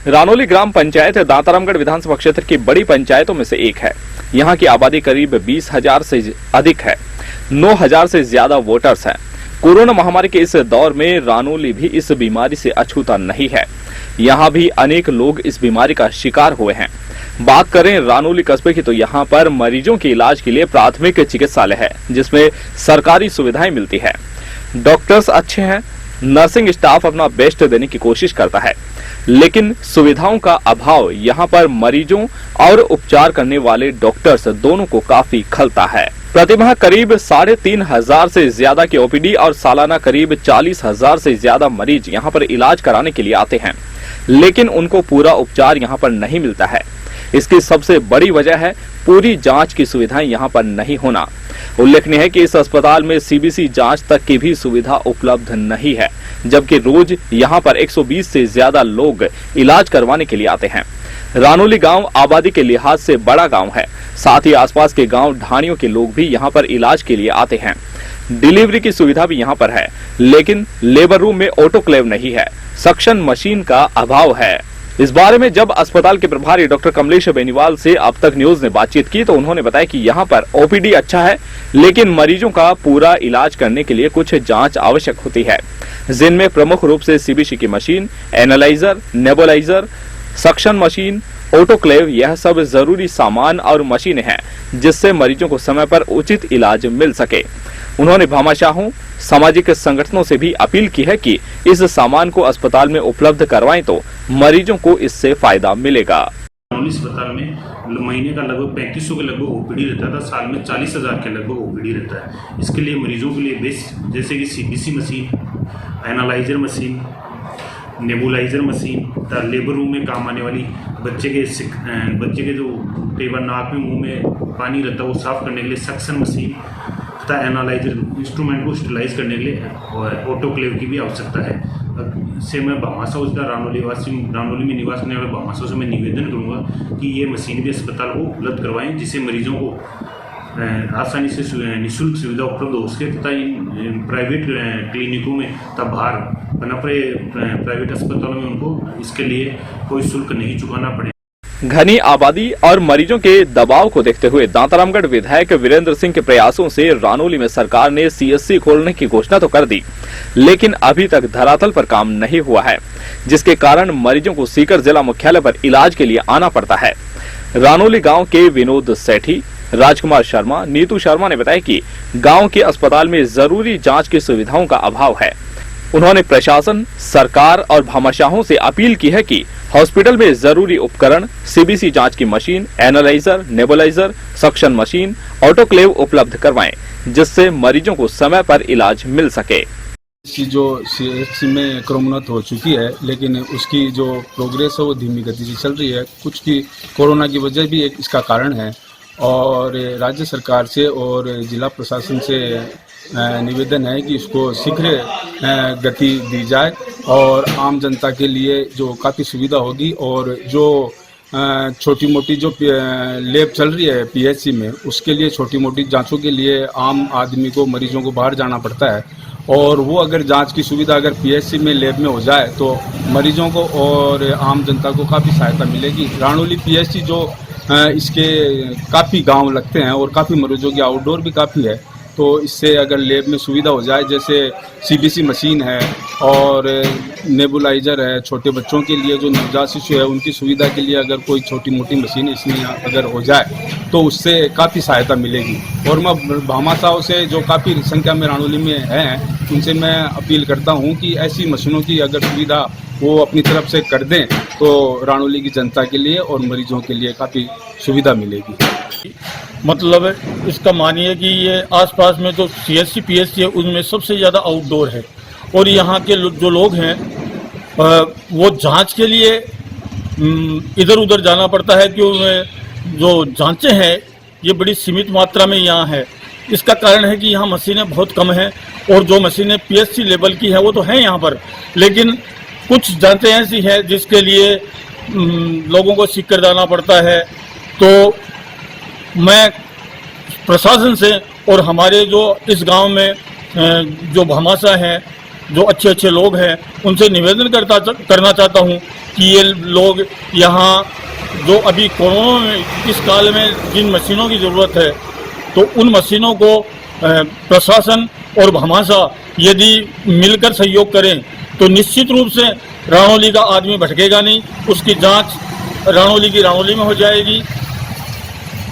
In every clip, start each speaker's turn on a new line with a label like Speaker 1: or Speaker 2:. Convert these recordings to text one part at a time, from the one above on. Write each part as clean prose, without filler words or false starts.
Speaker 1: रानोली ग्राम पंचायत दातारामगढ़ विधानसभा क्षेत्र की बड़ी पंचायतों में से एक है। यहाँ की आबादी करीब 20,000 से अधिक है। 9,000 से ज्यादा वोटर्स हैं। कोरोना महामारी के इस दौर में रानोली भी इस बीमारी से अछूता नहीं है। यहाँ भी अनेक लोग इस बीमारी का शिकार हुए हैं। बात करें रानोली कस्बे की तो यहाँ पर मरीजों के इलाज के लिए प्राथमिक चिकित्सालय है, जिसमें सरकारी सुविधाएं मिलती है। डॉक्टर्स अच्छे हैं, नर्सिंग स्टाफ अपना बेस्ट देने की कोशिश करता है, लेकिन सुविधाओं का अभाव यहाँ पर मरीजों और उपचार करने वाले डॉक्टर्स दोनों को काफी खलता है। प्रतिमाह करीब 3,500 से ज्यादा की ओपीडी और सालाना करीब 40,000 से ज्यादा मरीज यहाँ पर इलाज कराने के लिए आते हैं, लेकिन उनको पूरा उपचार यहाँ पर नहीं मिलता है। इसकी सबसे बड़ी वजह है पूरी जांच की सुविधाएं यहाँ पर नहीं होना। उल्लेखनीय है कि इस अस्पताल में सीबीसी जांच तक की भी सुविधा उपलब्ध नहीं है, जबकि रोज यहाँ पर 120 से ज्यादा लोग इलाज करवाने के लिए आते हैं। रानोली गांव आबादी के लिहाज से बड़ा गांव है, साथ ही आसपास के गांव ढाणियों के लोग भी यहाँ पर इलाज के लिए आते हैं। डिलीवरी की सुविधा भी यहाँ पर है, लेकिन लेबर रूम में ऑटोक्लेव नहीं है, सक्शन मशीन का अभाव है। इस बारे में जब अस्पताल के प्रभारी डॉक्टर कमलेश बेनीवाल से अब तक न्यूज ने बातचीत की तो उन्होंने बताया कि यहाँ पर ओपीडी अच्छा है, लेकिन मरीजों का पूरा इलाज करने के लिए कुछ जांच आवश्यक होती है, जिनमें प्रमुख रूप से सीबीसी की machine, analyser, nebuliser, suction machine, autoclave, यह सब जरूरी सामान और मशीनें हैं, जिससे मरीजों को समय पर उचित इलाज मिल सके। उन्होंने भामाशाहों, सामाजिक संगठनों से भी अपील की है कि इस सामान को अस्पताल में उपलब्ध करवाएं तो मरीजों को इससे फायदा मिलेगा।
Speaker 2: अस्पताल में महीने का लगभग 3500 के लगभग ओपीडी रहता था, साल में 40,000 के लगभग ओपीडी रहता है। इसके लिए मरीजों के लिए बेस्ट जैसे कि CBC machine, analyser machine, nebuliser machine, labour room में काम आने वाली बच्चे के जो कई बार नाक में मुंह में पानी रहता है वो साफ करने के लिए सक्शन मशीन तथा एनालाइजर इंस्ट्रूमेंट को स्टेलाइज करने के लिए ऑटोक्लेव की भी आवश्यकता है। से मैं भामाशाह उसका रानोली में निवास करने वाले भामाशाह से मैं निवेदन करूंगा कि ये मशीन भी अस्पताल को उपलब्ध करवाएं, जिससे मरीजों को आसानी से निःशुल्क सुविधा उपलब्ध हो सके तथा इन प्राइवेट क्लिनिकों में तथा बाहर पनपरे प्राइवेट अस्पतालों में उनको इसके लिए कोई शुल्क नहीं चुकाना पड़े।
Speaker 1: घनी आबादी और मरीजों के दबाव को देखते हुए दातारामगढ़ विधायक वीरेंद्र सिंह के प्रयासों से रानोली में सरकार ने सीएससी खोलने की घोषणा तो कर दी, लेकिन अभी तक धरातल पर काम नहीं हुआ है, जिसके कारण मरीजों को सीकर जिला मुख्यालय पर इलाज के लिए आना पड़ता है। रानोली गांव के विनोद सेठी, राजकुमार शर्मा, नीतू शर्मा ने बताया कि गांव के अस्पताल में जरूरी जांच की सुविधाओं का अभाव है। उन्होंने प्रशासन, सरकार और भामाशाहों से अपील की है कि हॉस्पिटल में जरूरी उपकरण, सीबीसी जांच की machine, analyser, nebuliser, suction machine, autoclave उपलब्ध करवाएं, जिससे मरीजों को समय पर इलाज मिल सके।
Speaker 3: जो सीएचसी में क्रमोन्नत हो चुकी है, लेकिन उसकी जो प्रोग्रेस है वो धीमी गति से चल रही है। कुछ की कोरोना की वजह भी एक इसका कारण है और राज्य सरकार से और जिला प्रशासन से निवेदन है कि इसको शीघ्र गति दी जाए और आम जनता के लिए जो काफ़ी सुविधा होगी और जो छोटी मोटी जो लैब चल रही है पीएचसी में, उसके लिए छोटी मोटी जांचों के लिए आम आदमी को, मरीजों को बाहर जाना पड़ता है और वो अगर जांच की सुविधा अगर पीएचसी में लैब में हो जाए तो मरीजों को और आम जनता को काफ़ी सहायता मिलेगी। रानोली पीएचसी जो इसके काफ़ी गांव लगते हैं और काफ़ी मरीजों की आउटडोर भी काफ़ी है, तो इससे अगर लैब में सुविधा हो जाए, जैसे सीबीसी मशीन है और नेबुलाइजर है, छोटे बच्चों के लिए जो नवजात शिशु है उनकी सुविधा के लिए अगर कोई छोटी मोटी मशीन इसमें अगर हो जाए तो उससे काफ़ी सहायता मिलेगी। और मैं भामाशाह से जो काफ़ी संख्या में रानोली में हैं उनसे मैं अपील करता हूं कि ऐसी मशीनों की अगर सुविधा वो अपनी तरफ से कर दें तो रानोली की जनता के लिए और मरीजों के लिए काफ़ी सुविधा मिलेगी।
Speaker 4: मतलब इसका मानिए कि ये आसपास में जो सीएचसी पीएचसी है उनमें सबसे ज़्यादा आउटडोर है और यहाँ के जो लोग हैं वो जांच के लिए इधर उधर जाना पड़ता है, कि उनमें जो जांचें हैं ये बड़ी सीमित मात्रा में यहाँ है। इसका कारण है कि यहाँ मशीनें बहुत कम हैं और जो मशीनें पीएचसी लेवल की हैं वो तो हैं यहाँ पर, लेकिन कुछ जांचें ऐसी हैं जिसके लिए लोगों को सीकर जाना पड़ता है। तो मैं प्रशासन से और हमारे जो इस गांव में जो भामाशाह हैं जो अच्छे अच्छे लोग हैं उनसे निवेदन करना चाहता हूँ कि ये लोग यहाँ जो अभी कोरोना में इस काल में जिन मशीनों की ज़रूरत है तो उन मशीनों को प्रशासन और भामाशाह यदि मिलकर सहयोग करें तो निश्चित रूप से रानौली का आदमी भटकेगा नहीं, उसकी जांच रानौली की रानौली में हो जाएगी।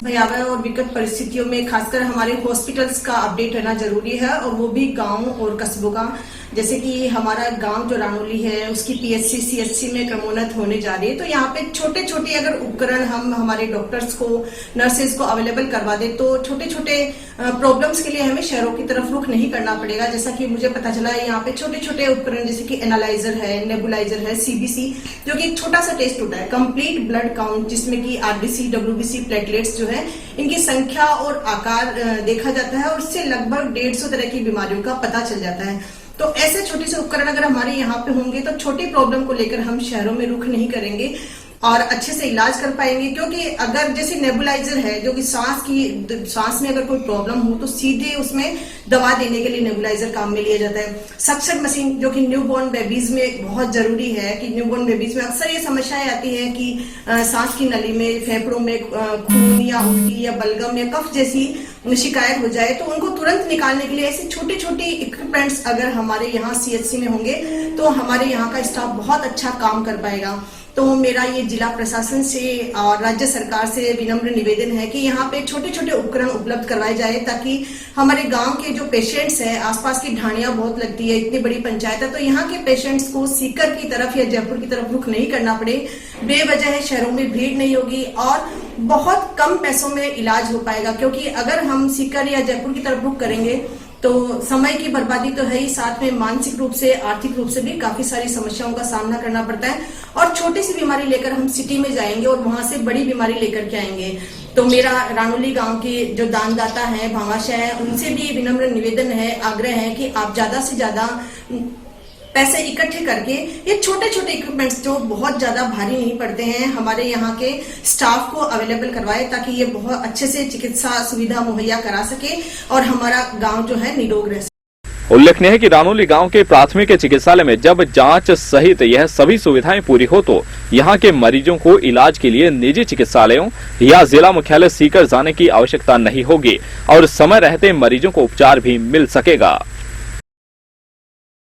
Speaker 5: भयावह और विकट परिस्थितियों में खासकर हमारे हॉस्पिटल्स का अपडेट रहना जरूरी है और वो भी गांव और कस्बों का। जैसे कि हमारा गांव जो रानौली है उसकी पीएचसी सीएचसी में क्रमोन्नत होने जा रही है, तो यहाँ पे छोटे छोटे अगर उपकरण हम हमारे डॉक्टर्स को नर्सेज को अवेलेबल करवा दे तो छोटे छोटे प्रॉब्लम्स के लिए हमें शहरों की तरफ रुख नहीं करना पड़ेगा। जैसा कि मुझे पता चला है यहाँ पे छोटे छोटे उपकरण जैसे कि एनालाइजर है, नेबुलाइजर है, सीबीसी जो कि एक छोटा सा टेस्ट होता है, कंप्लीट ब्लड काउंट जिसमें कि आरबीसी डब्ल्यूबीसी प्लेटलेट्स जो है इनकी संख्या और आकार देखा जाता है और इससे लगभग 150 तरह की बीमारियों का पता चल जाता है। तो ऐसे छोटे से उपकरण अगर हमारे यहाँ पे होंगे तो छोटी प्रॉब्लम को लेकर हम शहरों में रुख नहीं करेंगे और अच्छे से इलाज कर पाएंगे। क्योंकि अगर जैसे नेबुलाइजर है जो कि सांस में अगर कोई प्रॉब्लम हो तो सीधे उसमें दवा देने के लिए नेबुलाइजर काम में लिया जाता है। सक्शन मशीन जो कि न्यूबॉर्न बेबीज में बहुत जरूरी है कि न्यूबॉर्न बेबीज में अक्सर ये समस्याएं आती है कि सांस की नली में, फेफड़ों में खून या उल्टी या बलगम या कफ जैसी शिकायत हो जाए तो उनको तुरंत निकालने के लिए ऐसे छोटे छोटे इक्विपमेंट्स अगर हमारे यहाँ सीएचसी में होंगे तो हमारे यहाँ का स्टाफ बहुत अच्छा काम कर पाएगा। तो मेरा ये जिला प्रशासन से और राज्य सरकार से विनम्र निवेदन है कि यहाँ पे छोटे छोटे उपकरण उपलब्ध करवाए जाए ताकि हमारे गांव के जो पेशेंट्स हैं, आसपास की ढाणियां बहुत लगती है, इतनी बड़ी पंचायत है, तो यहाँ के पेशेंट्स को सीकर की तरफ या जयपुर की तरफ रुख नहीं करना पड़े, बेवजह शहरों में भीड़ नहीं होगी और बहुत कम पैसों में इलाज हो पाएगा। क्योंकि अगर हम सीकर या जयपुर की तरफ रुख करेंगे तो समय की बर्बादी तो है ही, साथ में मानसिक रूप से, आर्थिक रूप से भी काफी सारी समस्याओं का सामना करना पड़ता है और छोटी सी बीमारी लेकर हम सिटी में जाएंगे और वहां से बड़ी बीमारी लेकर के आएंगे। तो मेरा रानौली गांव के जो दानदाता हैं, भामाशाह हैं, उनसे भी विनम्र निवेदन है, आग्रह है कि आप ज्यादा से ज्यादा पैसे इकट्ठे करके ये छोटे छोटे इक्विपमेंट्स जो बहुत ज्यादा भारी नहीं पड़ते हैं हमारे यहाँ के स्टाफ को अवेलेबल करवाए ताकि ये बहुत अच्छे से चिकित्सा सुविधा मुहैया करा सके और हमारा गांव जो है निरोग रह सके।
Speaker 1: उल्लेखनीय है कि रानौली गांव के प्राथमिक चिकित्सालय में जब जांच सहित यह सभी सुविधाएं पूरी हो तो यहां के मरीजों को इलाज के लिए निजी चिकित्सालयों या जिला मुख्यालय सीकर जाने की आवश्यकता नहीं होगी और समय रहते मरीजों को उपचार भी मिल सकेगा।